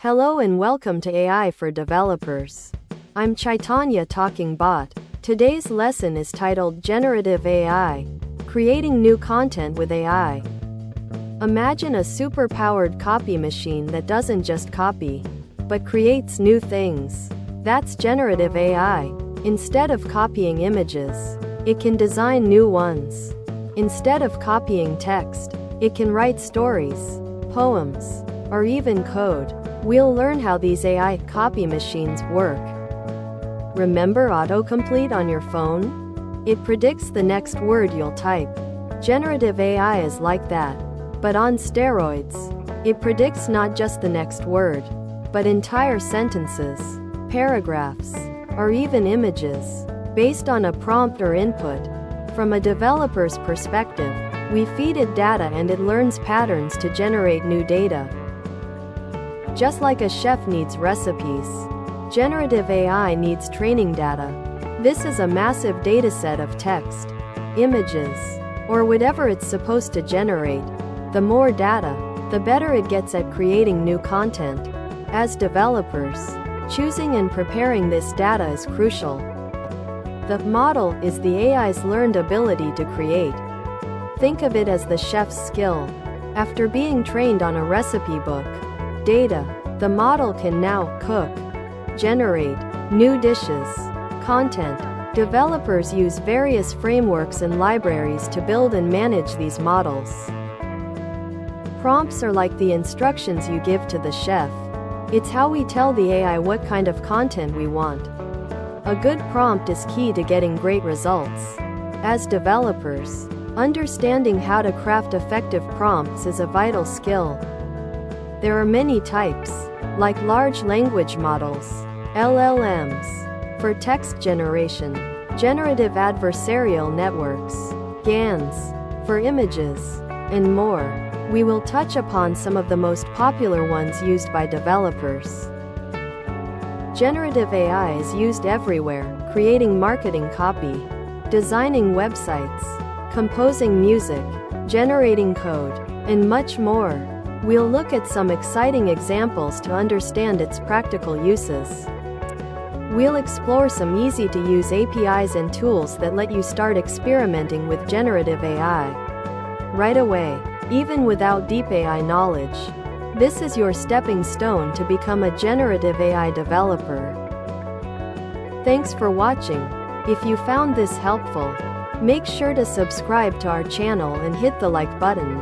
Hello and welcome to AI for Developers. I'm Chaitanya Talking Bot. Today's lesson is titled Generative AI, Creating New Content with AI. Imagine a super-powered copy machine that doesn't just copy, but creates new things. That's generative AI. Instead of copying images, it can design new ones. Instead of copying text, it can write stories, poems, or even code. We'll learn how these AI copy machines work. Remember autocomplete on your phone? It predicts the next word you'll type. Generative AI is like that, but on steroids. It predicts not just the next word, but entire sentences, paragraphs, or even images, based on a prompt or input. From a developer's perspective, we feed it data and it learns patterns to generate new data. Just like a chef needs recipes, generative AI needs training data. This is a massive dataset of text, images, or whatever it's supposed to generate. The more data, the better it gets at creating new content. As developers, choosing and preparing this data is crucial. The model is the AI's learned ability to create. Think of it as the chef's skill. After being trained on a recipe book, data, the model can now cook, generate new dishes, content. Developers use various frameworks and libraries to build and manage these models. Prompts are like the instructions you give to the chef. It's how we tell the AI what kind of content we want. A good prompt is key to getting great results. As developers, understanding how to craft effective prompts is a vital skill. There are many types, like large language models, LLMs, for text generation, generative adversarial networks, GANs, for images, and more. We will touch upon some of the most popular ones used by developers. Generative AI is used everywhere, creating marketing copy, designing websites, composing music, generating code, and much more. We'll look at some exciting examples to understand its practical uses. We'll explore some easy-to-use APIs and tools that let you start experimenting with generative AI right away, even without deep AI knowledge. This is your stepping stone to become a generative AI developer. Thanks for watching. If you found this helpful, make sure to subscribe to our channel and hit the like button.